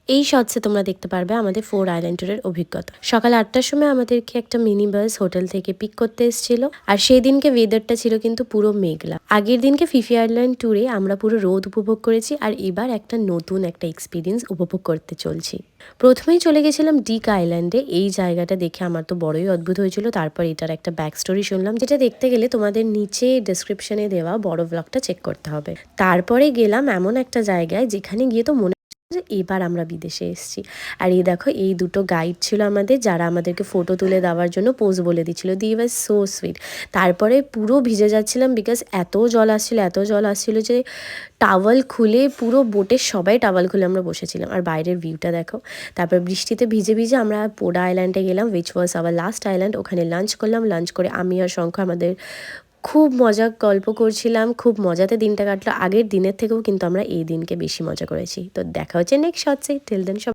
এই শর্টসে তোমরা দেখতে পারবে আমাদের 4 আইল্যান্ড ট্যুরের অভিজ্ঞতা। সকাল 8টার সময় আমাদেরকে একটা মিনি বাস হোটেল থেকে পিক করতে এসেছিল। আর সেই দিনকে ওয়েদারটা ছিল কিন্তু পুরো মেঘলা। আগের দিনকে ফিফি আইল্যান্ড ট্যুরে আমরা পুরো রোদ উপভোগ করেছি, আর এবার একটা নতুন একটা এক্সপিরিয়েন্স উপভোগ করতে চলছি। প্রথমেই চলে গেছিলাম ডিক আইল্যান্ডে। এই জায়গাটা দেখে আমার তো বড়ই অদ্ভুত হয়েছিল। তারপর এটার একটা ব্যাক স্টোরি শুনলাম, যেটা দেখতে গেলে তোমাদের নিচে ডেসক্রিপশনে দেওয়া বড় ব্লগটা চেক করতে হবে। তারপরে গেলাম এমন একটা জায়গায় যেখানে গিয়ে তো মনে যে এবার আমরা বিদেশে এসেছি। আর এই দেখো, এই দুটো গাইড ছিল আমাদের, যারা আমাদেরকে ফটো তুলে দেওয়ার জন্য পোজ বলে দিচ্ছিল। দি ওয়াজ সো সুইট। তারপরে পুরো ভিজে যাচ্ছিলাম, বিকজ এত জল আসছিল যে টাওয়াল খুলে পুরো বোটের সবাই টাওয়াল খুলে আমরা বসেছিলাম। আর বাইরের ভিউটা দেখো। তারপর বৃষ্টিতে ভিজে ভিজে আমরা পোডা আইল্যান্ডে গেলাম, which was our last island. ওখানে লাঞ্চ করলাম। লাঞ্চ করে আমি আর শঙ্খ আমাদের খুব মজা গল্প করছিলাম, খুব মজাতে দিনটা কাটলো। আগের দিনের থেকেও কিন্তু আমরা এই দিনকে বেশি মজা করেছি। তো দেখা হচ্ছে নেক্সট শর্টসে। টিল দেন সব